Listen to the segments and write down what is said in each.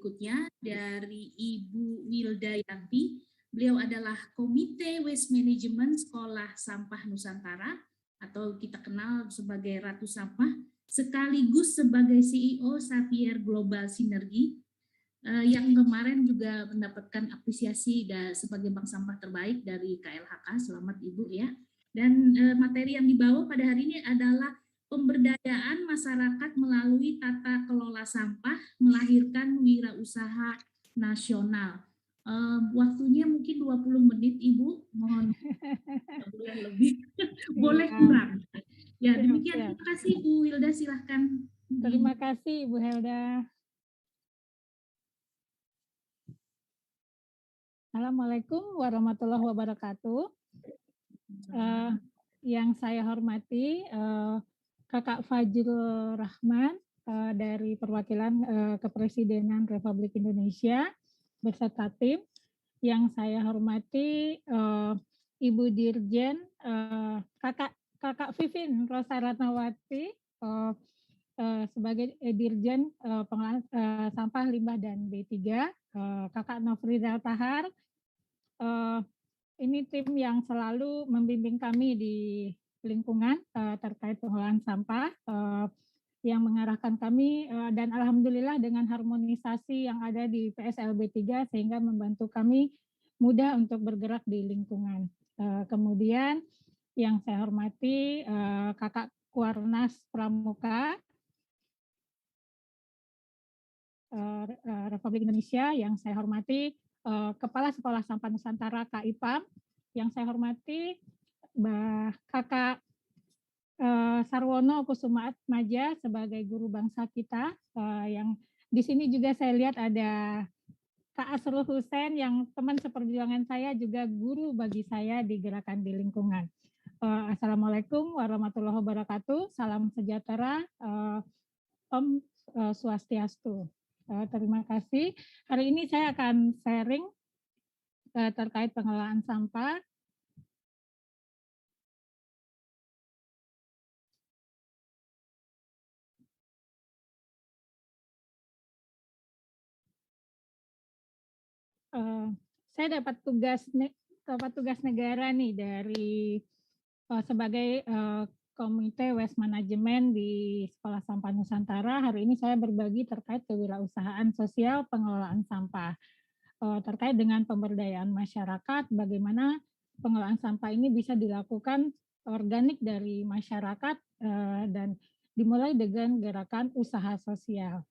berikutnya dari Ibu Wilda Yanti. Beliau adalah Komite Waste Management Sekolah Sampah Nusantara atau kita kenal sebagai Ratu Sampah, sekaligus sebagai CEO Sapier Global Synergy yang kemarin juga mendapatkan apresiasi sebagai bank sampah terbaik dari KLHK. Selamat Ibu ya. Dan materi yang dibawa pada hari ini adalah pemberdayaan masyarakat melalui tata kelola sampah melahirkan wirausaha nasional. Waktunya mungkin 20 menit Ibu, mohon boleh lebih, boleh kurang. Ya, demikian. Terima kasih Bu Wilda, silahkan. Terima kasih Ibu Helda. Assalamualaikum warahmatullahi wabarakatuh. Yang saya hormati Kakak Fajrul Rahman dari perwakilan Kepresidenan Republik Indonesia beserta tim. Yang saya hormati Ibu Dirjen Kakak Vivin Rosa Ratnawati sebagai Dirjen Pengelolaan Sampah Limbah dan B3, Kakak Nofrizal Tahar. Ini tim yang selalu membimbing kami di lingkungan terkait pengelolaan sampah, yang mengarahkan kami dan alhamdulillah dengan harmonisasi yang ada di PSLB 3 sehingga membantu kami mudah untuk bergerak di lingkungan. Kemudian yang saya hormati Kakak Kuarnas Pramuka Republik Indonesia, yang saya hormati Kepala Sekolah Sampah Nusantara KIPAM, yang saya hormati Kakak Sarwono Kusuma Atmaja sebagai guru bangsa kita, yang di sini juga saya lihat ada Kak Asrul Husain yang teman seperjuangan saya, juga guru bagi saya di gerakan di lingkungan. Assalamualaikum warahmatullahi wabarakatuh, salam sejahtera, Om Swastiastu. Terima kasih. Hari ini saya akan sharing terkait pengelolaan sampah. Saya dapat tugas negara nih dari sebagai Komite Waste Management di Sekolah Sampah Nusantara. Hari ini saya berbagi terkait kewirausahaan sosial pengelolaan sampah, terkait dengan pemberdayaan masyarakat, bagaimana pengelolaan sampah ini bisa dilakukan organik dari masyarakat dan dimulai dengan gerakan usaha sosial.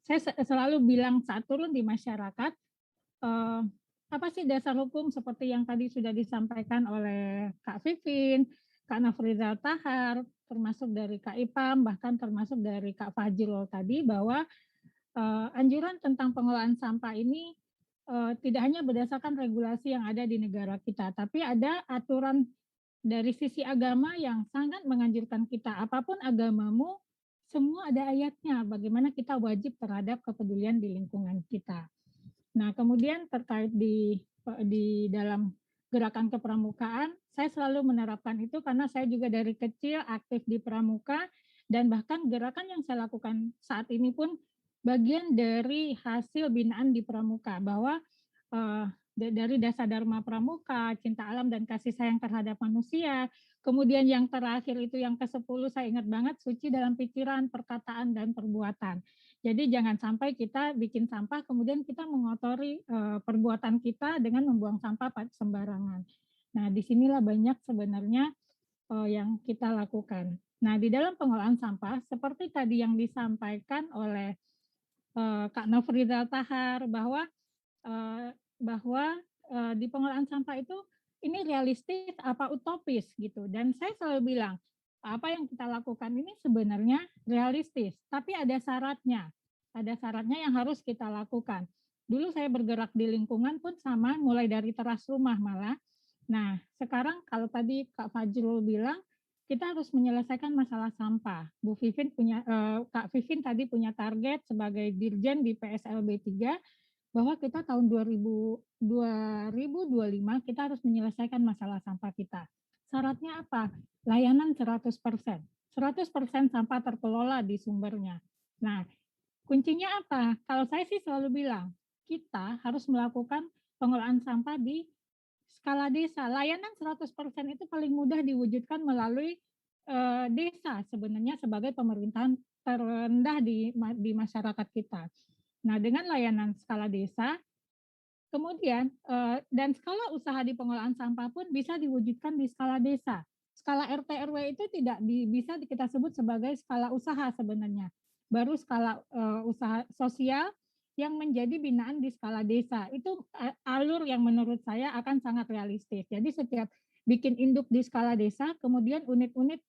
Saya selalu bilang saat turun di masyarakat, apa sih dasar hukum seperti yang tadi sudah disampaikan oleh Kak Vivin, Kak Nofrizal Tahar, termasuk dari Kak Ipam, bahkan termasuk dari Kak Fajrul tadi, bahwa anjuran tentang pengelolaan sampah ini tidak hanya berdasarkan regulasi yang ada di negara kita, tapi ada aturan dari sisi agama yang sangat menganjurkan kita, apapun agamamu, semua ada ayatnya, bagaimana kita wajib terhadap kepedulian di lingkungan kita. Nah, kemudian terkait di dalam gerakan kepramukaan, saya selalu menerapkan itu karena saya juga dari kecil aktif di pramuka, dan bahkan gerakan yang saya lakukan saat ini pun bagian dari hasil binaan di pramuka, bahwa dari dasar dharma pramuka, cinta alam dan kasih sayang terhadap manusia. Kemudian yang terakhir itu yang ke-10 saya ingat banget, suci dalam pikiran, perkataan, dan perbuatan. Jadi jangan sampai kita bikin sampah kemudian kita mengotori perbuatan kita dengan membuang sampah sembarangan. Nah, disinilah banyak sebenarnya yang kita lakukan. Nah, di dalam pengelolaan sampah seperti tadi yang disampaikan oleh Kak Nofrizal Tahar, bahwa di pengelolaan sampah itu ini realistis apa utopis gitu. Dan saya selalu bilang, apa yang kita lakukan ini sebenarnya realistis, tapi ada syaratnya. Ada syaratnya yang harus kita lakukan. Dulu saya bergerak di lingkungan pun sama, mulai dari teras rumah malah. Nah, sekarang kalau tadi Kak Fajrul bilang, kita harus menyelesaikan masalah sampah. Bu Vivin Kak Vivin tadi punya target sebagai Dirjen di PSLB 3, bahwa kita tahun 2025 kita harus menyelesaikan masalah sampah kita. Syaratnya apa? Layanan 100%. 100% sampah terkelola di sumbernya. Nah, kuncinya apa? Kalau saya sih selalu bilang, kita harus melakukan pengelolaan sampah di skala desa. Layanan 100% itu paling mudah diwujudkan melalui desa sebenarnya sebagai pemerintahan terendah di masyarakat kita. Nah, dengan layanan skala desa, kemudian dan skala usaha di pengelolaan sampah pun bisa diwujudkan di skala desa. Skala RT RW itu tidak bisa kita sebut sebagai skala usaha sebenarnya. Baru skala usaha sosial yang menjadi binaan di skala desa. Itu alur yang menurut saya akan sangat realistis. Jadi setiap bikin induk di skala desa, kemudian unit-unit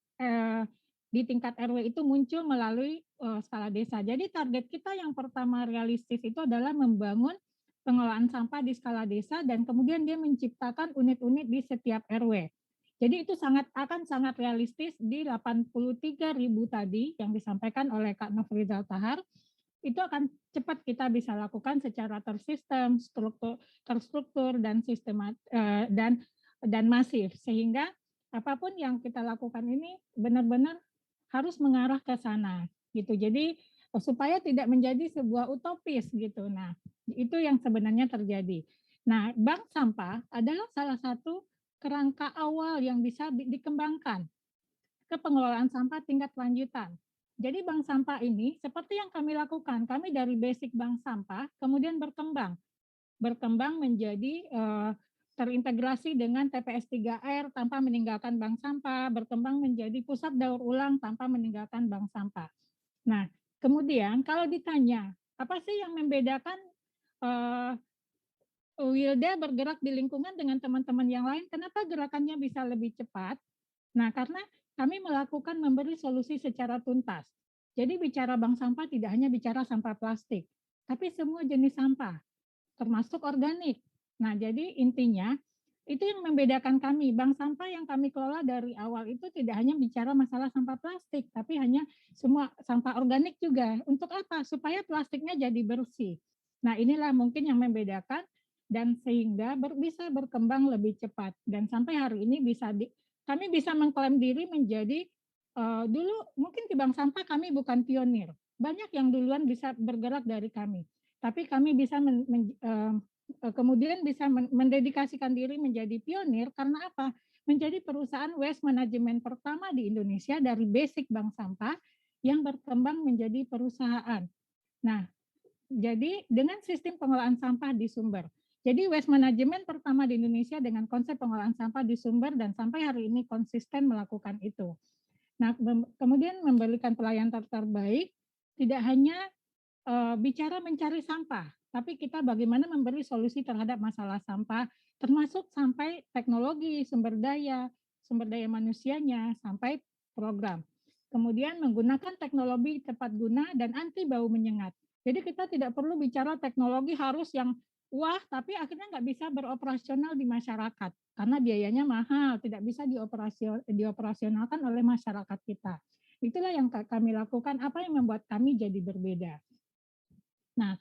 di tingkat RW itu muncul melalui skala desa. Jadi target kita yang pertama realistis itu adalah membangun pengelolaan sampah di skala desa dan kemudian dia menciptakan unit-unit di setiap RW. Jadi itu akan sangat realistis di 83.000 tadi yang disampaikan oleh Kak Nofrizal Tahar, itu akan cepat kita bisa lakukan secara tersistem, terstruktur dan dan masif, sehingga apapun yang kita lakukan ini benar-benar harus mengarah ke sana gitu. Jadi supaya tidak menjadi sebuah utopis gitu. Nah, itu yang sebenarnya terjadi. Nah, bank sampah adalah salah satu kerangka awal yang bisa dikembangkan ke pengelolaan sampah tingkat lanjutan. Jadi bank sampah ini seperti yang kami lakukan, kami dari basic bank sampah kemudian berkembang menjadi terintegrasi dengan TPS 3R tanpa meninggalkan bank sampah, berkembang menjadi pusat daur ulang tanpa meninggalkan bank sampah. Nah, kemudian kalau ditanya, apa sih yang membedakan Wilda bergerak di lingkungan dengan teman-teman yang lain, kenapa gerakannya bisa lebih cepat? Nah, karena kami melakukan memberi solusi secara tuntas. Jadi bicara bank sampah tidak hanya bicara sampah plastik, tapi semua jenis sampah, termasuk organik. Nah, jadi intinya itu yang membedakan kami. Bank sampah yang kami kelola dari awal itu tidak hanya bicara masalah sampah plastik, tapi hanya semua sampah organik juga. Untuk apa? Supaya plastiknya jadi bersih. Nah, inilah mungkin yang membedakan dan sehingga bisa berkembang lebih cepat. Dan sampai hari ini kami bisa mengklaim diri menjadi dulu mungkin di bank sampah kami bukan pionir. Banyak yang duluan bisa bergerak dari kami. Tapi kami bisa kemudian bisa mendedikasikan diri menjadi pionir karena apa? Menjadi perusahaan waste management pertama di Indonesia dari basic bank sampah yang berkembang menjadi perusahaan. Nah, jadi dengan sistem pengelolaan sampah di sumber. Jadi waste management pertama di Indonesia dengan konsep pengelolaan sampah di sumber dan sampai hari ini konsisten melakukan itu. Nah, kemudian memberikan pelayanan terbaik tidak hanya bicara mencari sampah, tapi kita bagaimana memberi solusi terhadap masalah sampah, termasuk sampai teknologi, sumber daya manusianya, sampai program. Kemudian menggunakan teknologi tepat guna dan anti bau menyengat. Jadi kita tidak perlu bicara teknologi harus yang wah, tapi akhirnya nggak bisa beroperasional di masyarakat karena biayanya mahal, tidak bisa dioperasionalkan oleh masyarakat kita. Itulah yang kami lakukan, apa yang membuat kami jadi berbeda. Nah,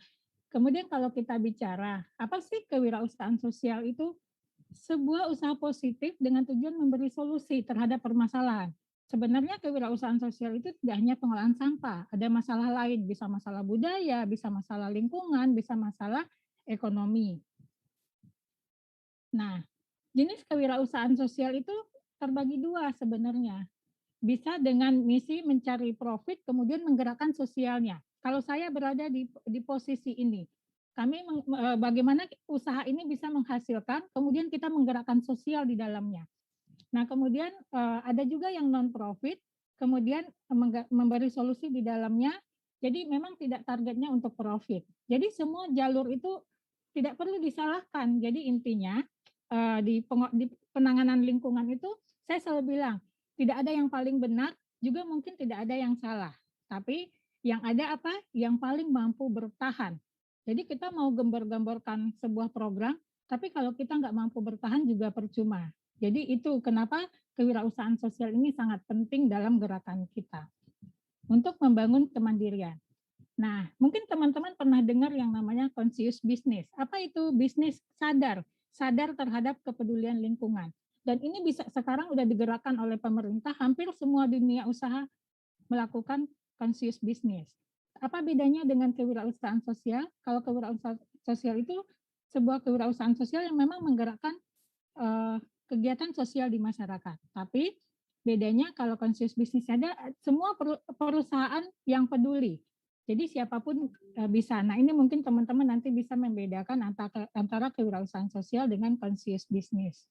kemudian kalau kita bicara, apa sih kewirausahaan sosial itu? Sebuah usaha positif dengan tujuan memberi solusi terhadap permasalahan. Sebenarnya kewirausahaan sosial itu tidak hanya pengolahan sampah, ada masalah lain, bisa masalah budaya, bisa masalah lingkungan, bisa masalah ekonomi. Nah, jenis kewirausahaan sosial itu terbagi dua sebenarnya. Bisa dengan misi mencari profit, kemudian menggerakkan sosialnya. Kalau saya berada di posisi ini, kami bagaimana usaha ini bisa menghasilkan, kemudian kita menggerakkan sosial di dalamnya. Nah, kemudian ada juga yang non-profit, kemudian memberi solusi di dalamnya, jadi memang tidak targetnya untuk profit. Jadi semua jalur itu tidak perlu disalahkan. Jadi intinya di penanganan lingkungan itu, saya selalu bilang, tidak ada yang paling benar, juga mungkin tidak ada yang salah. Tapi yang ada apa? Yang paling mampu bertahan. Jadi kita mau gembar-gemborkan sebuah program, tapi kalau kita nggak mampu bertahan juga percuma. Jadi itu kenapa kewirausahaan sosial ini sangat penting dalam gerakan kita untuk membangun kemandirian. Nah, mungkin teman-teman pernah dengar yang namanya conscious business. Apa itu bisnis sadar terhadap kepedulian lingkungan. Dan ini bisa sekarang udah digerakkan oleh pemerintah, hampir semua dunia usaha melakukan conscious business. Apa bedanya dengan kewirausahaan sosial? Kalau kewirausahaan sosial itu sebuah kewirausahaan sosial yang memang menggerakkan kegiatan sosial di masyarakat. Tapi bedanya kalau conscious business ada semua perusahaan yang peduli. Jadi siapapun bisa. Nah ini mungkin teman-teman nanti bisa membedakan antara kewirausahaan sosial dengan conscious business.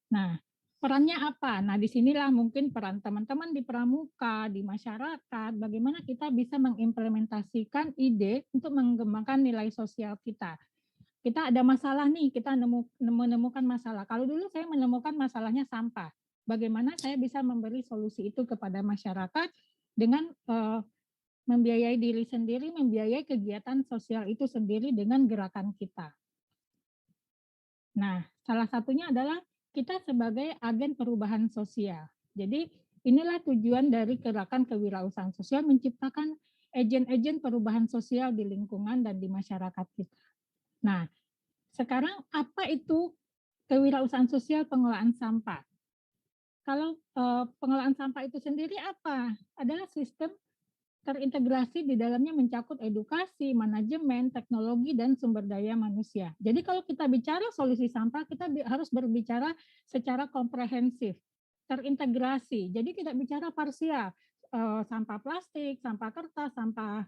Nah, perannya apa? Nah, disinilah mungkin peran teman-teman di pramuka, di masyarakat, bagaimana kita bisa mengimplementasikan ide untuk mengembangkan nilai sosial kita. Kita ada masalah nih, kita menemukan masalah. Kalau dulu saya menemukan masalahnya sampah. Bagaimana saya bisa memberi solusi itu kepada masyarakat dengan membiayai diri sendiri, membiayai kegiatan sosial itu sendiri dengan gerakan kita. Nah, salah satunya adalah kita sebagai agen perubahan sosial. Jadi inilah tujuan dari gerakan kewirausahaan sosial, menciptakan agen-agen perubahan sosial di lingkungan dan di masyarakat kita. Nah, sekarang apa itu kewirausahaan sosial pengelolaan sampah? Kalau pengelolaan sampah itu sendiri apa? Adalah sistem terintegrasi di dalamnya mencakup edukasi, manajemen, teknologi, dan sumber daya manusia. Jadi kalau kita bicara solusi sampah, kita harus berbicara secara komprehensif, terintegrasi. Jadi tidak bicara parsial, sampah plastik, sampah kertas, sampah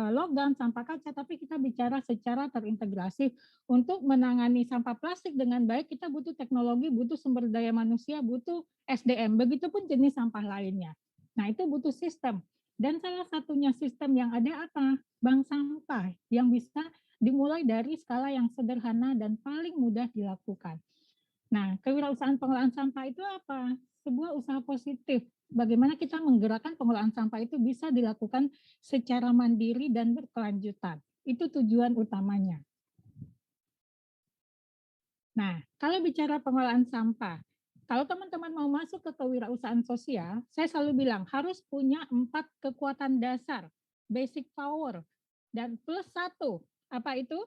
logam, sampah kaca, tapi kita bicara secara terintegrasi. Untuk menangani sampah plastik dengan baik, kita butuh teknologi, butuh sumber daya manusia, butuh SDM, begitupun jenis sampah lainnya. Nah itu butuh sistem. Dan salah satunya sistem yang ada apa? Bank sampah yang bisa dimulai dari skala yang sederhana dan paling mudah dilakukan. Nah, kewirausahaan pengelolaan sampah itu apa? Sebuah usaha positif. Bagaimana kita menggerakkan pengelolaan sampah itu bisa dilakukan secara mandiri dan berkelanjutan. Itu tujuan utamanya. Nah, kalau bicara pengelolaan sampah, kalau teman-teman mau masuk ke kewirausahaan sosial, saya selalu bilang harus punya 4 kekuatan dasar, basic power, dan plus 1. Apa itu?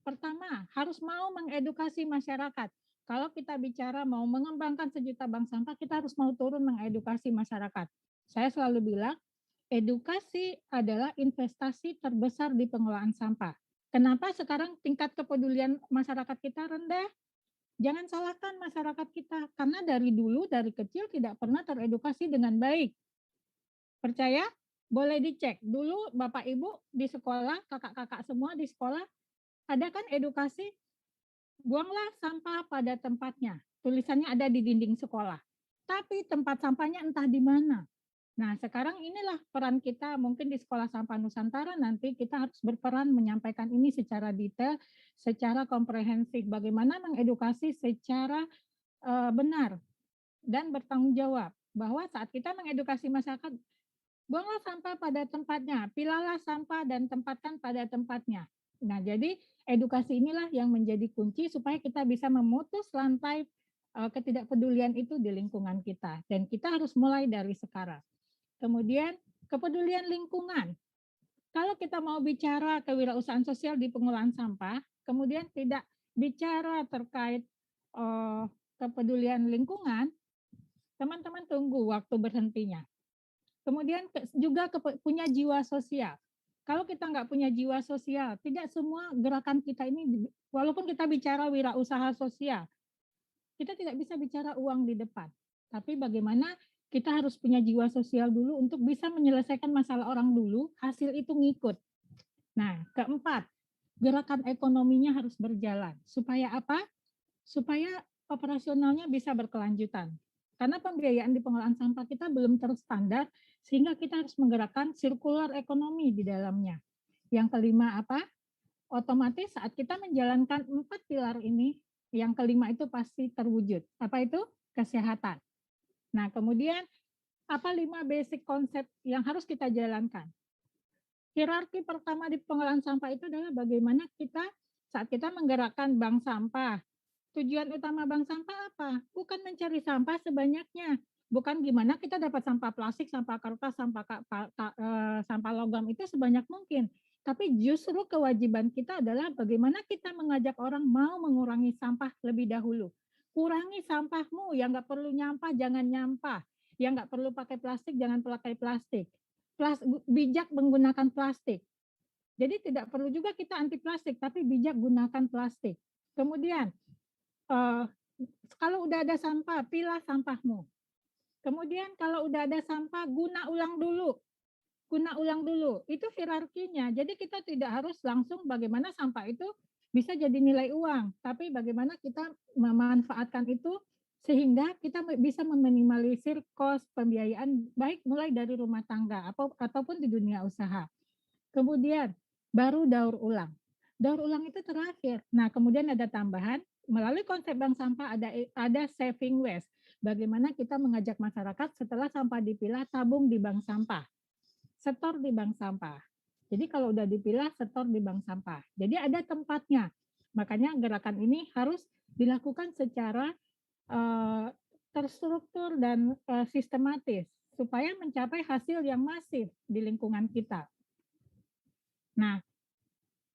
Pertama, harus mau mengedukasi masyarakat. Kalau kita bicara mau mengembangkan sejuta bank sampah, kita harus mau turun mengedukasi masyarakat. Saya selalu bilang, edukasi adalah investasi terbesar di pengelolaan sampah. Kenapa sekarang tingkat kepedulian masyarakat kita rendah? Jangan salahkan masyarakat kita, karena dari dulu, dari kecil tidak pernah teredukasi dengan baik. Percaya? Boleh dicek. Dulu Bapak Ibu di sekolah, kakak-kakak semua di sekolah, ada kan edukasi, buanglah sampah pada tempatnya. Tulisannya ada di dinding sekolah. Tapi tempat sampahnya entah di mana. Nah, sekarang inilah peran kita mungkin di Sekolah Sampah Nusantara, nanti kita harus berperan menyampaikan ini secara detail, secara komprehensif. Bagaimana mengedukasi secara benar dan bertanggung jawab. Bahwa saat kita mengedukasi masyarakat, buanglah sampah pada tempatnya, pilahlah sampah dan tempatkan pada tempatnya. Nah, jadi edukasi inilah yang menjadi kunci supaya kita bisa memutus rantai ketidakpedulian itu di lingkungan kita. Dan kita harus mulai dari sekarang. Kemudian kepedulian lingkungan. Kalau kita mau bicara kewirausahaan sosial di pengelolaan sampah, kemudian tidak bicara terkait kepedulian lingkungan, teman-teman tunggu waktu berhentinya. Kemudian juga punya jiwa sosial. Kalau kita nggak punya jiwa sosial, tidak semua gerakan kita ini, walaupun kita bicara wirausaha sosial, kita tidak bisa bicara uang di depan. Tapi bagaimana kita harus punya jiwa sosial dulu untuk bisa menyelesaikan masalah orang dulu, hasil itu ngikut. Nah, keempat, gerakan ekonominya harus berjalan. Supaya apa? Supaya operasionalnya bisa berkelanjutan. Karena pembiayaan di pengelolaan sampah kita belum terstandar, sehingga kita harus menggerakkan sirkular ekonomi di dalamnya. Yang kelima apa? Otomatis saat kita menjalankan 4 pilar ini, yang kelima itu pasti terwujud. Apa itu? Kesehatan. Nah, kemudian apa 5 basic konsep yang harus kita jalankan? Hierarki pertama di pengelolaan sampah itu adalah bagaimana kita saat kita menggerakkan bank sampah. Tujuan utama bank sampah apa? Bukan mencari sampah sebanyaknya. Bukan gimana kita dapat sampah plastik, sampah kertas, sampah logam itu sebanyak mungkin. Tapi justru kewajiban kita adalah bagaimana kita mengajak orang mau mengurangi sampah lebih dahulu. Kurangi sampahmu, yang nggak perlu nyampah, jangan nyampah. Yang nggak perlu pakai plastik, jangan pakai plastik. Bijak menggunakan plastik. Jadi tidak perlu juga kita anti plastik, tapi bijak gunakan plastik. Kemudian, kalau udah ada sampah, pilah sampahmu. Kemudian kalau udah ada sampah, guna ulang dulu. Itu hierarkinya. Jadi kita tidak harus langsung bagaimana sampah itu bisa jadi nilai uang, tapi bagaimana kita memanfaatkan itu sehingga kita bisa meminimalisir cost pembiayaan baik mulai dari rumah tangga ataupun di dunia usaha. Kemudian baru daur ulang. Daur ulang itu terakhir. Nah, kemudian ada tambahan melalui konsep bank sampah ada saving waste. Bagaimana kita mengajak masyarakat setelah sampah dipilah tabung di bank sampah. Setor di bank sampah. Jadi kalau udah dipilah setor di bank sampah. Jadi ada tempatnya. Makanya gerakan ini harus dilakukan secara terstruktur dan sistematis supaya mencapai hasil yang masif di lingkungan kita. Nah,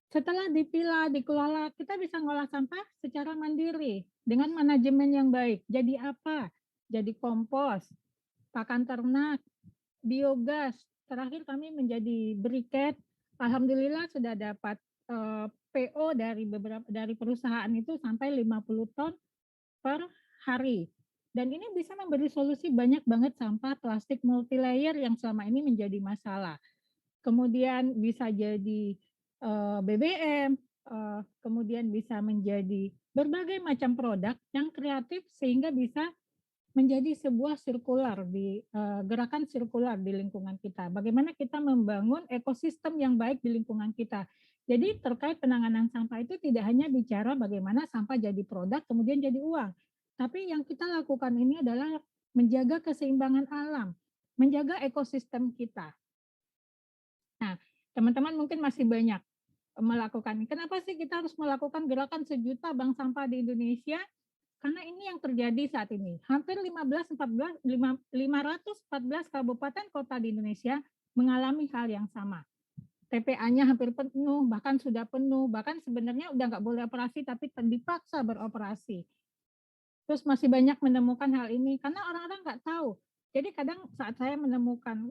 setelah dipilah, dikelola, kita bisa ngolah sampah secara mandiri dengan manajemen yang baik. Jadi apa? Jadi kompos, pakan ternak, biogas. Terakhir kami menjadi briket. Alhamdulillah sudah dapat PO dari perusahaan itu sampai 50 ton per hari. Dan ini bisa memberi solusi banyak banget sampah plastik multilayer yang selama ini menjadi masalah. Kemudian bisa jadi BBM, kemudian bisa menjadi berbagai macam produk yang kreatif sehingga bisa menjadi sebuah sirkular gerakan sirkular di lingkungan kita. Bagaimana kita membangun ekosistem yang baik di lingkungan kita. Jadi terkait penanganan sampah itu tidak hanya bicara bagaimana sampah jadi produk kemudian jadi uang, tapi yang kita lakukan ini adalah menjaga keseimbangan alam, menjaga ekosistem kita. Nah, teman-teman mungkin masih banyak melakukan. Kenapa sih kita harus melakukan gerakan sejuta bank sampah di Indonesia? Karena ini yang terjadi saat ini. Hampir 514 kabupaten kota di Indonesia mengalami hal yang sama. TPA-nya hampir penuh, bahkan sudah penuh, bahkan sebenarnya udah nggak boleh operasi, tapi dipaksa beroperasi. Terus masih banyak menemukan hal ini, karena orang-orang nggak tahu. Jadi kadang saat saya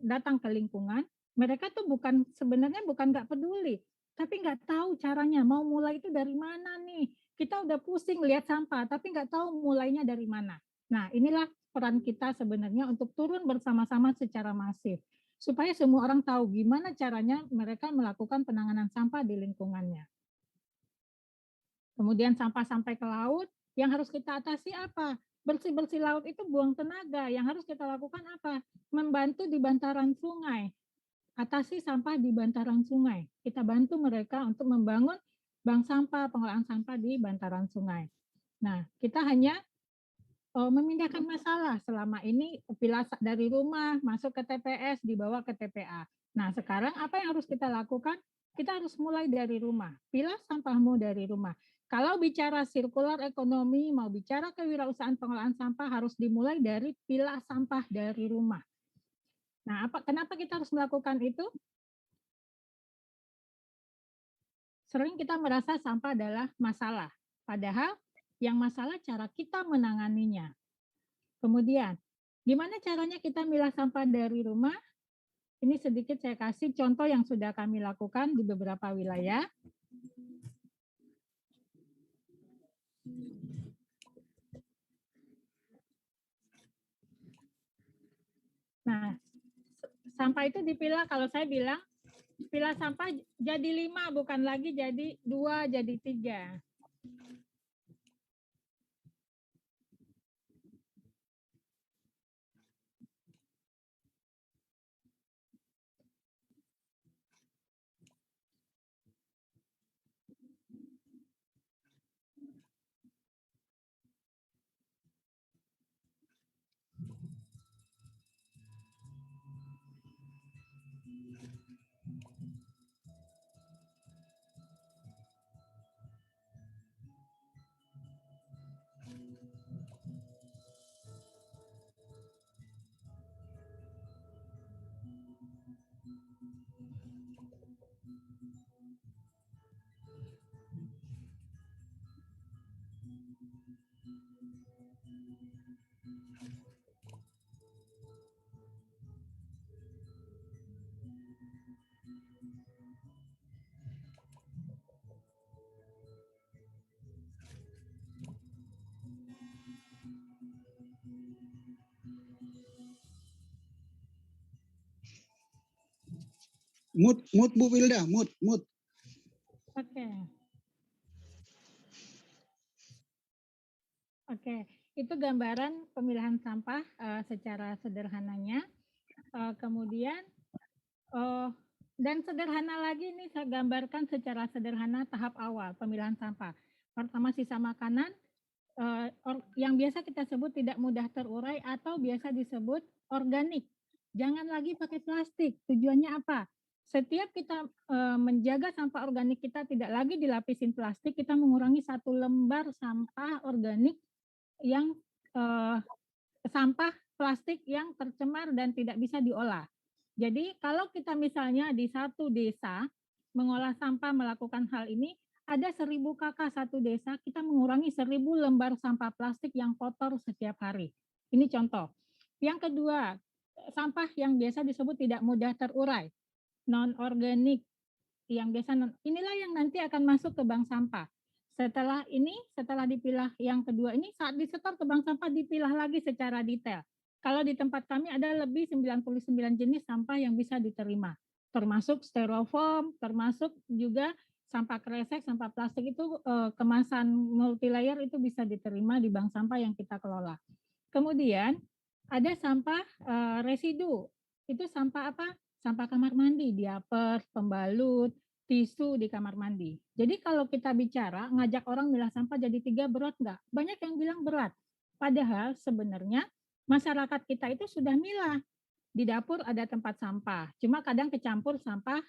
datang ke lingkungan, mereka tuh sebenarnya bukan nggak peduli, tapi nggak tahu caranya, mau mulai itu dari mana nih. Kita udah pusing lihat sampah, tapi nggak tahu mulainya dari mana. Nah, inilah peran kita sebenarnya untuk turun bersama-sama secara masif, supaya semua orang tahu gimana caranya mereka melakukan penanganan sampah di lingkungannya. Kemudian sampah sampai ke laut, yang harus kita atasi apa? Bersih-bersih laut itu buang tenaga, yang harus kita lakukan apa? Membantu di bantaran sungai, atasi sampah di bantaran sungai. Kita bantu mereka untuk membangun bank sampah, pengelolaan sampah di bantaran sungai. Nah, kita hanya memindahkan masalah selama ini pilah dari rumah masuk ke TPS dibawa ke TPA. Nah, sekarang apa yang harus kita lakukan? Kita harus mulai dari rumah. Pilah sampahmu dari rumah. Kalau bicara sirkular ekonomi, mau bicara kewirausahaan pengelolaan sampah harus dimulai dari pilah sampah dari rumah. Nah, kenapa kita harus melakukan itu? Sering kita merasa sampah adalah masalah, padahal yang masalah cara kita menanganinya. Kemudian, gimana caranya kita milah sampah dari rumah? Ini sedikit saya kasih contoh yang sudah kami lakukan di beberapa wilayah. Nah, sampah itu dipilah, kalau saya bilang, pilah sampah jadi 5, bukan lagi jadi 2, jadi 3. Mood Bu Wilda, mood. Oke. Oke, itu gambaran pemilahan sampah secara sederhananya. Kemudian dan sederhana lagi nih saya gambarkan secara sederhana tahap awal pemilahan sampah. Pertama sisa makanan yang biasa kita sebut tidak mudah terurai atau biasa disebut organik. Jangan lagi pakai plastik. Tujuannya apa? Setiap kita menjaga sampah organik kita tidak lagi dilapisin plastik, kita mengurangi 1 lembar sampah organik yang sampah plastik yang tercemar dan tidak bisa diolah. Jadi kalau kita misalnya di satu desa mengolah sampah melakukan hal ini, ada 1000 kakak satu desa, kita mengurangi 1000 lembar sampah plastik yang kotor setiap hari. Ini contoh. Yang kedua, sampah yang biasa disebut tidak mudah terurai, non-organik, yang biasa inilah yang nanti akan masuk ke bank sampah. Setelah dipilah yang kedua ini, saat disetor ke bank sampah dipilah lagi secara detail. Kalau di tempat kami ada lebih 99 jenis sampah yang bisa diterima, termasuk styrofoam, termasuk juga sampah kresek, sampah plastik itu kemasan multilayer itu bisa diterima di bank sampah yang kita kelola. Kemudian ada sampah residu, itu sampah apa? Sampah kamar mandi, diapers, pembalut, tisu di kamar mandi. Jadi kalau kita bicara ngajak orang milah sampah jadi 3 berat nggak? Banyak yang bilang berat. Padahal sebenarnya masyarakat kita itu sudah milah. Di dapur ada tempat sampah, cuma kadang kecampur sampah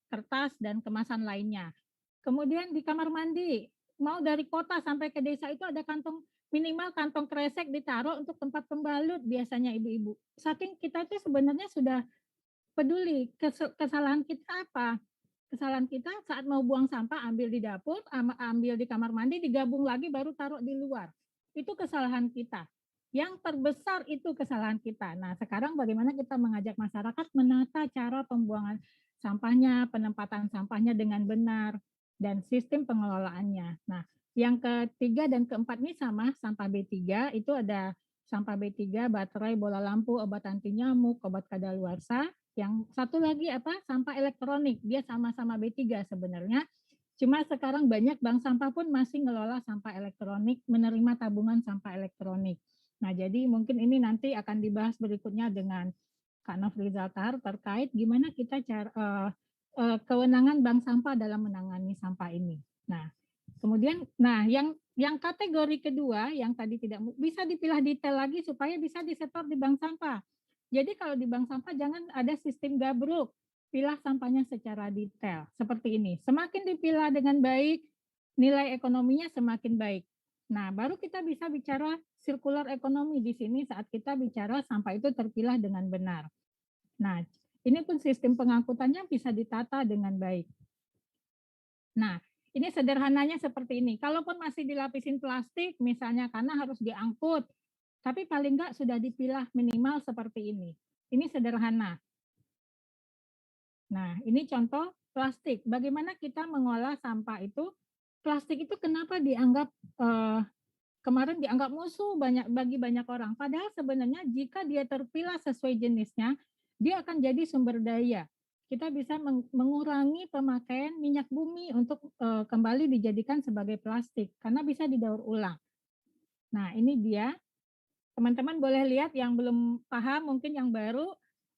kertas dan kemasan lainnya. Kemudian di kamar mandi, mau dari kota sampai ke desa itu ada kantong, minimal kantong kresek ditaruh untuk tempat pembalut biasanya ibu-ibu. Saking kita itu sebenarnya sudah peduli. Kesalahan kita apa? Kesalahan kita saat mau buang sampah ambil di dapur, ambil di kamar mandi, digabung lagi baru taruh di luar. Itu kesalahan kita. Yang terbesar itu kesalahan kita. Nah, sekarang bagaimana kita mengajak masyarakat menata cara pembuangan sampahnya, penempatan sampahnya dengan benar, dan sistem pengelolaannya. Nah, yang ketiga dan keempat ini sama, sampah B3 itu ada sampah B3, baterai, bola lampu, obat anti nyamuk, obat kadaluarsa. Yang satu lagi apa? Sampah elektronik. Dia sama-sama B3 sebenarnya. Cuma sekarang banyak bank sampah pun masih ngelola sampah elektronik, menerima tabungan sampah elektronik. Nah, jadi mungkin ini nanti akan dibahas berikutnya dengan Kak Nofrizal Tahar terkait gimana kita cara kewenangan bank sampah dalam menangani sampah ini. Nah, kemudian yang kategori kedua yang tadi tidak bisa dipilah detail lagi supaya bisa disetor di bank sampah. Jadi kalau di bank sampah jangan ada sistem gabruk, pilah sampahnya secara detail seperti ini. Semakin dipilah dengan baik, nilai ekonominya semakin baik. Nah, baru kita bisa bicara sirkular ekonomi di sini saat kita bicara sampah itu terpilah dengan benar. Nah, ini pun sistem pengangkutannya bisa ditata dengan baik. Nah, ini sederhananya seperti ini. Kalaupun masih dilapisin plastik, misalnya karena harus diangkut, tapi paling enggak sudah dipilah minimal seperti ini. Ini sederhana. Nah, ini contoh plastik. Bagaimana kita mengolah sampah itu? Plastik itu kenapa dianggap kemarin dianggap musuh bagi banyak orang. Padahal sebenarnya jika dia terpilah sesuai jenisnya, dia akan jadi sumber daya. Kita bisa mengurangi pemakaian minyak bumi untuk kembali dijadikan sebagai plastik karena bisa didaur ulang. Nah, ini dia. Teman-teman boleh lihat yang belum paham, mungkin yang baru,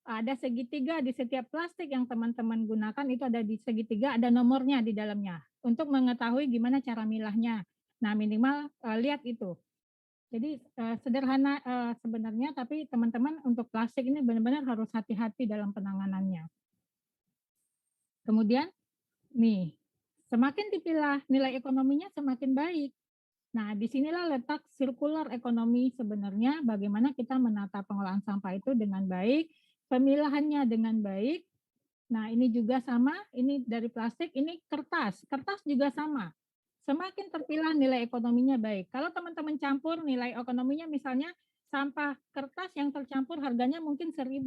ada segitiga di setiap plastik yang teman-teman gunakan, itu ada di segitiga, ada nomornya di dalamnya, untuk mengetahui gimana cara milahnya. Nah, minimal lihat itu. Jadi sederhana sebenarnya, tapi teman-teman untuk plastik ini benar-benar harus hati-hati dalam penanganannya. Kemudian, nih, semakin dipilah nilai ekonominya semakin baik. Nah, disinilah letak sirkular ekonomi sebenarnya, bagaimana kita menata pengolahan sampah itu dengan baik, pemilahannya dengan baik. Nah, ini juga sama, ini dari plastik, ini kertas. Kertas juga sama. Semakin terpilah nilai ekonominya baik. Kalau teman-teman campur nilai ekonominya misalnya sampah kertas yang tercampur harganya mungkin 1.000.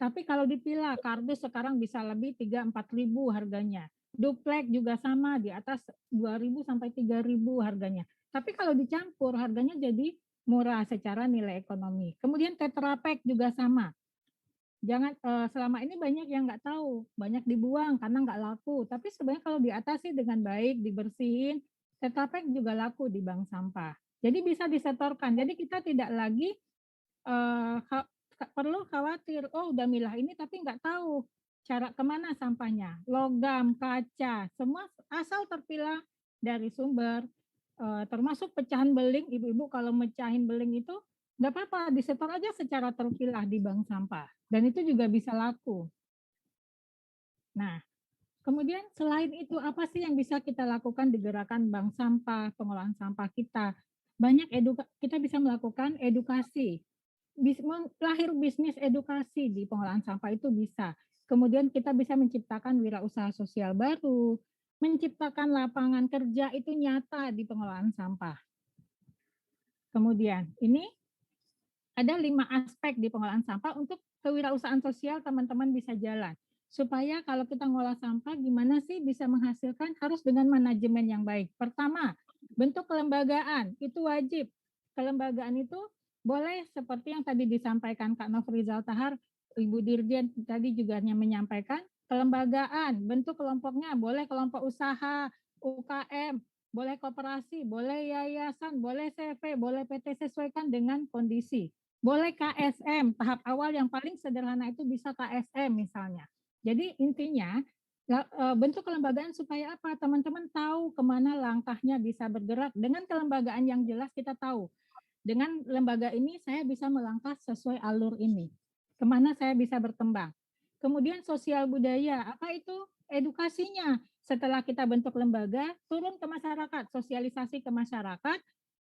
Tapi kalau dipilah, kardus sekarang bisa lebih 3.000-4.000 harganya. Duplek juga sama, di atas 2.000 sampai 3.000 harganya. Tapi kalau dicampur harganya jadi murah secara nilai ekonomi. Kemudian Tetra Pak juga sama. Jangan selama ini banyak yang nggak tahu, banyak dibuang karena nggak laku. Tapi sebenarnya kalau diatasi dengan baik, dibersihin, Tetra Pak juga laku di bank sampah. Jadi bisa disetorkan. Jadi kita tidak lagi perlu khawatir, oh udah milah ini tapi nggak tahu cara kemana sampahnya. Logam, kaca, semua asal terpilah dari sumber, termasuk pecahan beling. Ibu-ibu kalau mecahin beling itu nggak apa-apa, disetor aja secara terpilah di bank sampah. Dan itu juga bisa laku. Nah, kemudian selain itu apa sih yang bisa kita lakukan di gerakan bank sampah, pengelolaan sampah kita? Banyak kita bisa melakukan edukasi. Lahir bisnis edukasi di pengelolaan sampah itu bisa. Kemudian kita bisa menciptakan wirausaha sosial baru, menciptakan lapangan kerja itu nyata di pengelolaan sampah. Kemudian ini ada 5 aspek di pengelolaan sampah untuk kewirausahaan sosial teman-teman bisa jalan. Supaya kalau kita ngolah sampah gimana sih bisa menghasilkan, harus dengan manajemen yang baik. Pertama, bentuk kelembagaan itu wajib. Kelembagaan itu boleh seperti yang tadi disampaikan Kak Nofrizal Tahar, Ibu Dirjen tadi juga menyampaikan, kelembagaan, bentuk kelompoknya boleh kelompok usaha, UKM, boleh koperasi, boleh yayasan, boleh CV, boleh PT sesuaikan dengan kondisi. Boleh KSM, tahap awal yang paling sederhana itu bisa KSM misalnya. Jadi intinya bentuk kelembagaan supaya apa? Teman-teman tahu kemana langkahnya bisa bergerak. Dengan kelembagaan yang jelas kita tahu. Dengan lembaga ini saya bisa melangkah sesuai alur ini. Kemana saya bisa berkembang. Kemudian sosial budaya, apa itu? Edukasinya. Setelah kita bentuk lembaga, turun ke masyarakat, sosialisasi ke masyarakat,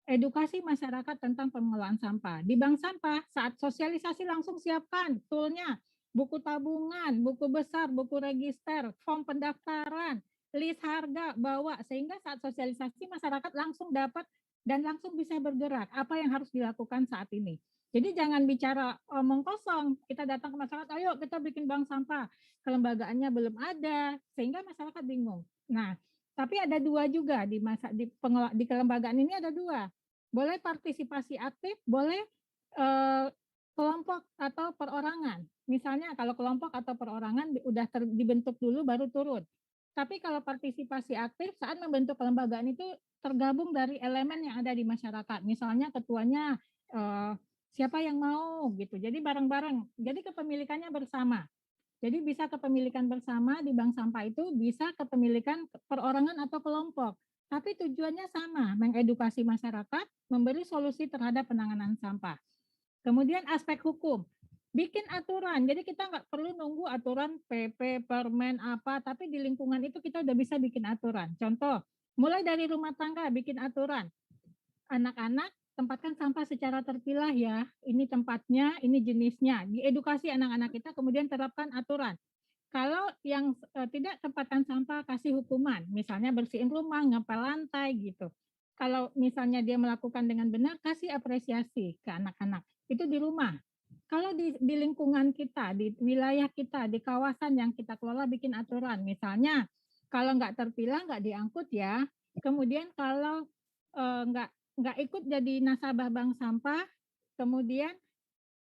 edukasi masyarakat tentang pengelolaan sampah. Di bank sampah, saat sosialisasi langsung siapkan toolnya, buku tabungan, buku besar, buku register, form pendaftaran, list harga, bawa, sehingga saat sosialisasi masyarakat langsung dapat dan langsung bisa bergerak. Apa yang harus dilakukan saat ini? Jadi jangan bicara omong kosong, kita datang ke masyarakat, ayo kita bikin bank sampah, kelembagaannya belum ada, sehingga masyarakat bingung. Nah, tapi ada dua juga di kelembagaan ini ada dua. Boleh partisipasi aktif, boleh kelompok atau perorangan. Misalnya kalau kelompok atau perorangan udah dibentuk dulu baru turun. Tapi kalau partisipasi aktif saat membentuk kelembagaan itu tergabung dari elemen yang ada di masyarakat. Misalnya ketuanya siapa yang mau gitu. Jadi bareng-bareng. Jadi kepemilikannya bersama. Jadi bisa kepemilikan bersama di bank sampah itu bisa kepemilikan perorangan atau kelompok. Tapi tujuannya sama, mengedukasi masyarakat, memberi solusi terhadap penanganan sampah. Kemudian aspek hukum, bikin aturan. Jadi kita nggak perlu nunggu aturan PP, permen apa, tapi di lingkungan itu kita udah bisa bikin aturan. Contoh, mulai dari rumah tangga bikin aturan. Anak-anak tempatkan sampah secara terpilah ya. Ini tempatnya, ini jenisnya. Diedukasi anak-anak kita, kemudian terapkan aturan. Kalau yang tidak tempatkan sampah, kasih hukuman. Misalnya bersihin rumah, ngepel lantai gitu. Kalau misalnya dia melakukan dengan benar, kasih apresiasi ke anak-anak. Itu di rumah. Kalau di lingkungan kita, di wilayah kita, di kawasan yang kita kelola bikin aturan. Misalnya kalau nggak terpilah, nggak diangkut ya. Kemudian kalau nggak ikut jadi nasabah bank sampah, kemudian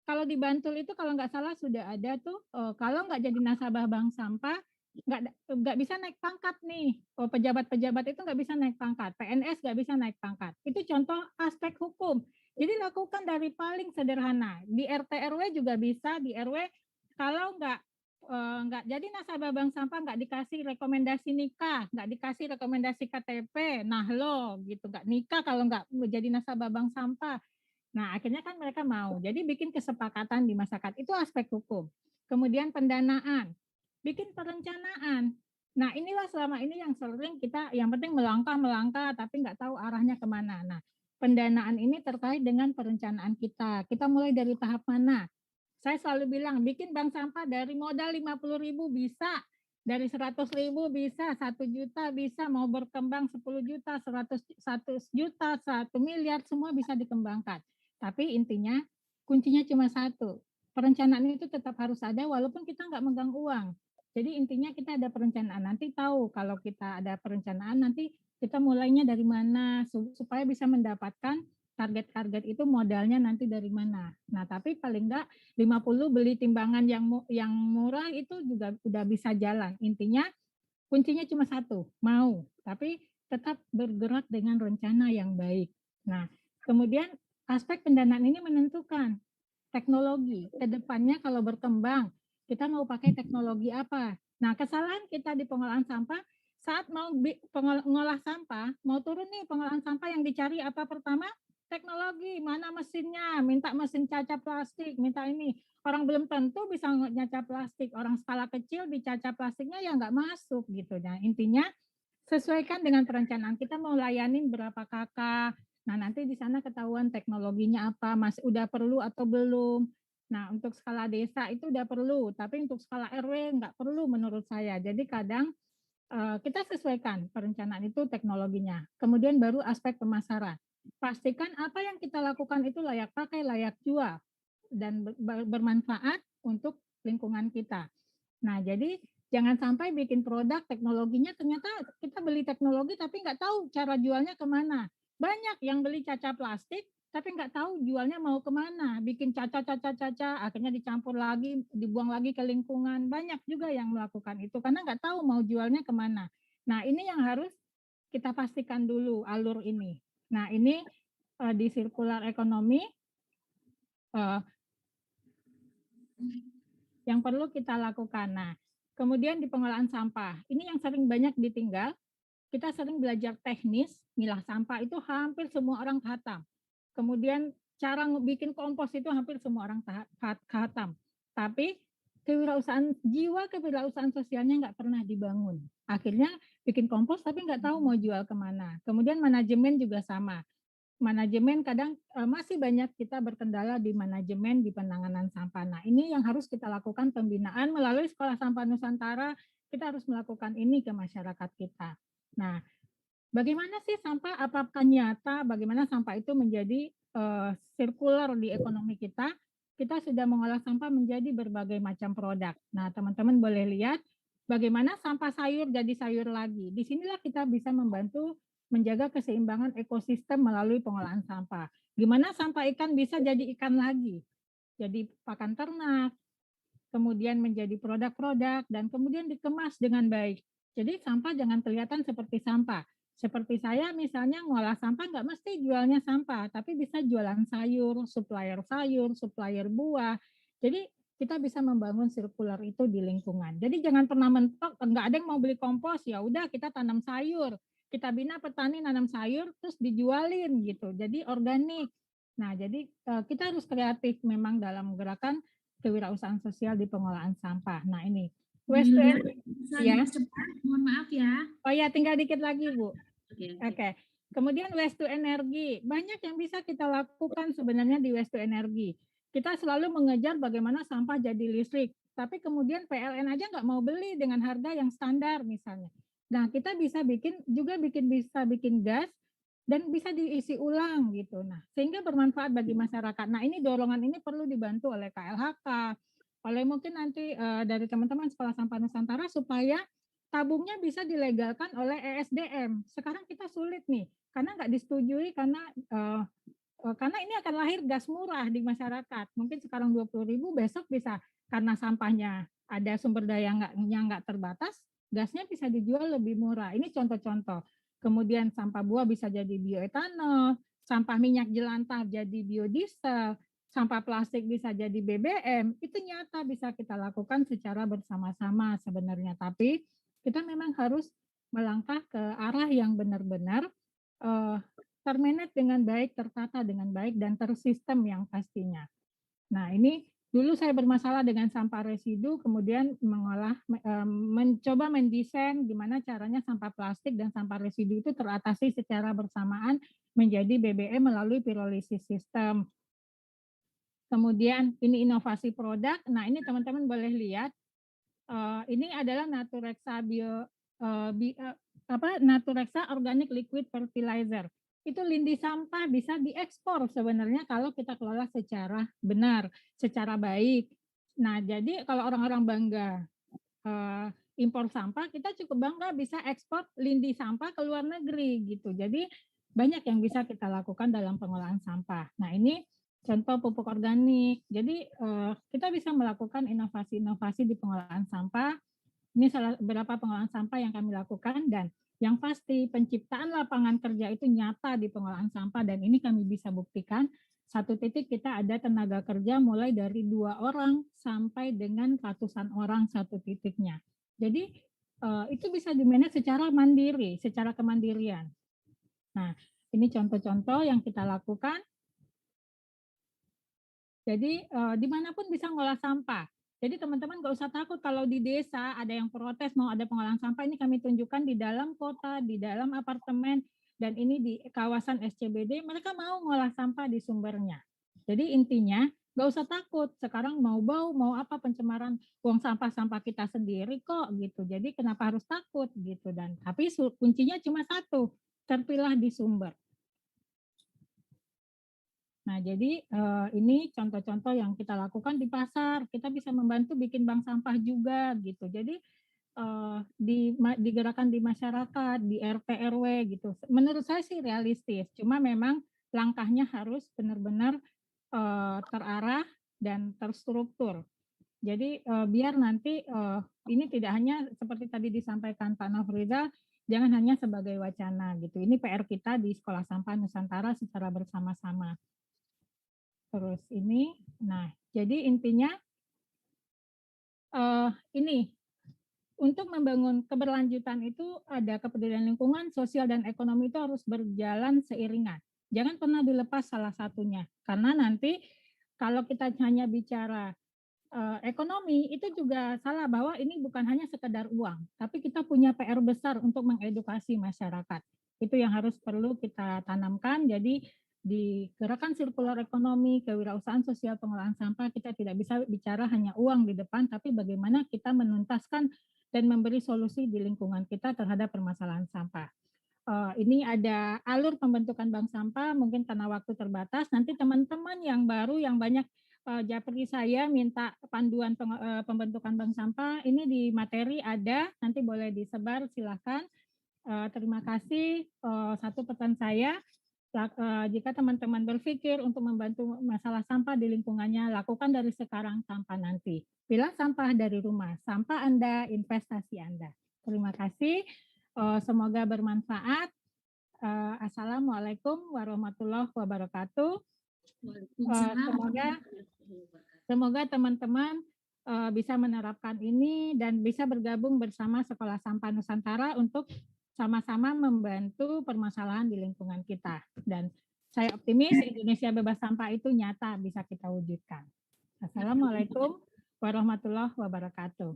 kalau di Bantul itu kalau nggak salah sudah ada tuh, kalau nggak jadi nasabah bank sampah, nggak bisa naik pangkat nih. Pejabat-pejabat itu nggak bisa naik pangkat, PNS nggak bisa naik pangkat. Itu contoh aspek hukum. Jadi lakukan dari paling sederhana. Di RT RW juga bisa, di RW kalau nggak jadi nasabah bank sampah, nggak dikasih rekomendasi nikah, nggak dikasih rekomendasi KTP, nah lo gitu, nggak nikah kalau nggak jadi nasabah bank sampah. Nah, akhirnya kan mereka mau. Jadi bikin kesepakatan di masyarakat. Itu aspek hukum. Kemudian pendanaan. Bikin perencanaan. Nah, inilah selama ini yang sering kita, yang penting melangkah, tapi nggak tahu arahnya kemana. Nah, pendanaan ini terkait dengan perencanaan kita. Kita mulai dari tahap mana? Saya selalu bilang, bikin bank sampah dari modal 50.000 bisa, dari 100.000 bisa, 1 juta bisa, mau berkembang 10 juta, 100 juta, 1 miliar, semua bisa dikembangkan. Tapi intinya kuncinya cuma satu, perencanaan itu tetap harus ada walaupun kita nggak megang uang. Jadi intinya kita ada perencanaan, nanti tahu kalau kita ada perencanaan nanti kita mulainya dari mana supaya bisa mendapatkan target-target itu modalnya nanti dari mana. Nah, tapi paling enggak 50 beli timbangan yang murah itu juga udah bisa jalan. Intinya kuncinya cuma satu, mau, tapi tetap bergerak dengan rencana yang baik. Nah, kemudian aspek pendanaan ini menentukan teknologi. Kedepannya kalau berkembang, kita mau pakai teknologi apa. Nah, kesalahan kita di pengolahan sampah, saat mau ngolah sampah, mau turun nih pengolahan sampah yang dicari apa pertama? Teknologi, mana mesinnya, minta mesin caca plastik, minta ini. Orang belum tentu bisa nyaca plastik, orang skala kecil dicaca plastiknya ya nggak masuk gitu. Nah, intinya sesuaikan dengan perencanaan kita mau layanin berapa kakak. Nah, nanti di sana ketahuan teknologinya apa, masih udah perlu atau belum. Nah, untuk skala desa itu udah perlu, tapi untuk skala RW nggak perlu menurut saya. Jadi kadang kita sesuaikan perencanaan itu teknologinya. Kemudian baru aspek pemasaran. Pastikan apa yang kita lakukan itu layak pakai, layak jual, dan bermanfaat untuk lingkungan kita. Nah, jadi jangan sampai bikin produk teknologinya ternyata kita beli teknologi tapi nggak tahu cara jualnya kemana. Banyak yang beli caca plastik tapi nggak tahu jualnya mau kemana. Bikin caca, akhirnya dicampur lagi, dibuang lagi ke lingkungan. Banyak juga yang melakukan itu karena nggak tahu mau jualnya kemana. Nah, ini yang harus kita pastikan dulu alur ini. Nah, ini di circular economy yang perlu kita lakukan. Nah, kemudian di pengolahan sampah, ini yang sering banyak ditinggal. Kita sering belajar teknis, milah sampah itu hampir semua orang khatam. Kemudian cara bikin kompos itu hampir semua orang khatam. Tapi jiwa kewirausahaan sosialnya nggak pernah dibangun. Akhirnya bikin kompos tapi nggak tahu mau jual kemana. Kemudian manajemen juga sama. Manajemen kadang masih banyak kita berkendala di manajemen di penanganan sampah. Nah, ini yang harus kita lakukan pembinaan melalui Sekolah Sampah Nusantara. Kita harus melakukan ini ke masyarakat kita. Nah, bagaimana sih sampah? Apakah nyata? Bagaimana sampah itu menjadi sirkular di ekonomi kita? Kita sudah mengolah sampah menjadi berbagai macam produk. Nah, teman-teman boleh lihat bagaimana sampah sayur jadi sayur lagi. Disinilah kita bisa membantu menjaga keseimbangan ekosistem melalui pengolahan sampah. Gimana sampah ikan bisa jadi ikan lagi? Jadi pakan ternak, kemudian menjadi produk-produk, dan kemudian dikemas dengan baik. Jadi sampah jangan kelihatan seperti sampah. Seperti saya misalnya ngolah sampah nggak mesti jualnya sampah, tapi bisa jualan sayur, supplier buah. Jadi kita bisa membangun sirkular itu di lingkungan. Jadi jangan pernah mentok, nggak ada yang mau beli kompos, ya udah kita tanam sayur. Kita bina petani nanam sayur, terus dijualin gitu. Jadi organik. Nah, jadi kita harus kreatif memang dalam gerakan kewirausahaan sosial di pengolahan sampah. Nah, ini waste to ya. Mohon maaf ya. Oh ya, tinggal dikit lagi, Bu. Oke. Kemudian waste to energi. Banyak yang bisa kita lakukan sebenarnya di waste to energi. Kita selalu mengejar bagaimana sampah jadi listrik, tapi kemudian PLN aja nggak mau beli dengan harga yang standar misalnya. Nah, kita bisa bisa bikin gas dan bisa diisi ulang gitu. Nah, sehingga bermanfaat bagi masyarakat. Nah, ini dorongan ini perlu dibantu oleh KLHK, oleh mungkin nanti dari teman-teman Sekolah Sampah Nusantara supaya tabungnya bisa dilegalkan oleh ESDM. Sekarang kita sulit nih, karena nggak disetujui karena ini akan lahir gas murah di masyarakat. Mungkin sekarang 20.000, besok bisa karena sampahnya ada sumber daya nggak terbatas, gasnya bisa dijual lebih murah. Ini contoh-contoh. Kemudian sampah buah bisa jadi bioetanol, sampah minyak jelantah jadi biodiesel, sampah plastik bisa jadi BBM. Itu nyata bisa kita lakukan secara bersama-sama sebenarnya. Tapi kita memang harus melangkah ke arah yang benar-benar termanage dengan baik, tertata dengan baik, dan tersistem yang pastinya. Nah, ini dulu saya bermasalah dengan sampah residu, kemudian mencoba mendesain gimana caranya sampah plastik dan sampah residu itu teratasi secara bersamaan menjadi BBM melalui pirolisis sistem. Kemudian ini inovasi produk. Nah, ini teman-teman boleh lihat. Ini adalah Naturexa Naturexa Organic Liquid Fertilizer. Itu lindi sampah bisa diekspor sebenarnya kalau kita kelola secara benar, secara baik. Nah, jadi kalau orang-orang bangga impor sampah, kita cukup bangga bisa ekspor lindi sampah ke luar negeri gitu. Jadi banyak yang bisa kita lakukan dalam pengolahan sampah. Nah, ini contoh pupuk organik. Jadi kita bisa melakukan inovasi-inovasi di pengolahan sampah. Ini salah beberapa pengolahan sampah yang kami lakukan, dan yang pasti penciptaan lapangan kerja itu nyata di pengolahan sampah, dan ini kami bisa buktikan. Satu titik kita ada tenaga kerja mulai dari 2 orang sampai dengan ratusan orang satu titiknya. Jadi itu bisa dimanage secara mandiri, secara kemandirian. Nah, ini contoh-contoh yang kita lakukan. Jadi dimanapun bisa ngolah sampah. Jadi teman-teman nggak usah takut kalau di desa ada yang protes mau ada pengolahan sampah. Ini kami tunjukkan di dalam kota, di dalam apartemen, dan ini di kawasan SCBD. Mereka mau ngolah sampah di sumbernya. Jadi intinya nggak usah takut. Sekarang mau bau, mau apa pencemaran, buang sampah-sampah kita sendiri kok gitu. Jadi kenapa harus takut gitu. Dan tapi kuncinya cuma satu, terpilah di sumber. Nah, jadi ini contoh-contoh yang kita lakukan di pasar. Kita bisa membantu bikin bank sampah juga gitu. Jadi digerakkan di masyarakat, di RT RW gitu. Menurut saya sih realistis. Cuma memang langkahnya harus benar-benar terarah dan terstruktur. Jadi biar nanti ini tidak hanya seperti tadi disampaikan Pak Nofrizal, jangan hanya sebagai wacana gitu. Ini PR kita di Sekolah Sampah Nusantara secara bersama-sama. Terus ini, nah jadi intinya ini untuk membangun keberlanjutan itu ada kepedulian lingkungan, sosial dan ekonomi itu harus berjalan seiringan. Jangan pernah dilepas salah satunya, karena nanti kalau kita hanya bicara ekonomi itu juga salah, bahwa ini bukan hanya sekedar uang, tapi kita punya PR besar untuk mengedukasi masyarakat. Itu yang harus perlu kita tanamkan. Jadi di gerakan sirkular ekonomi, kewirausahaan sosial pengolahan sampah, kita tidak bisa bicara hanya uang di depan, tapi bagaimana kita menuntaskan dan memberi solusi di lingkungan kita terhadap permasalahan sampah. Ini ada alur pembentukan bank sampah, mungkin karena waktu terbatas. Nanti teman-teman yang baru, yang banyak japri saya minta panduan pembentukan bank sampah, ini di materi ada, nanti boleh disebar, silakan. Terima kasih. Satu pesan saya, jika teman-teman berpikir untuk membantu masalah sampah di lingkungannya, lakukan dari sekarang tanpa nanti. Pilah sampah dari rumah, sampah Anda, investasi Anda. Terima kasih, semoga bermanfaat. Assalamualaikum warahmatullahi wabarakatuh. Semoga teman-teman bisa menerapkan ini dan bisa bergabung bersama Sekolah Sampah Nusantara untuk sama-sama membantu permasalahan di lingkungan kita. Dan saya optimis Indonesia bebas sampah itu nyata bisa kita wujudkan. Assalamualaikum warahmatullahi wabarakatuh.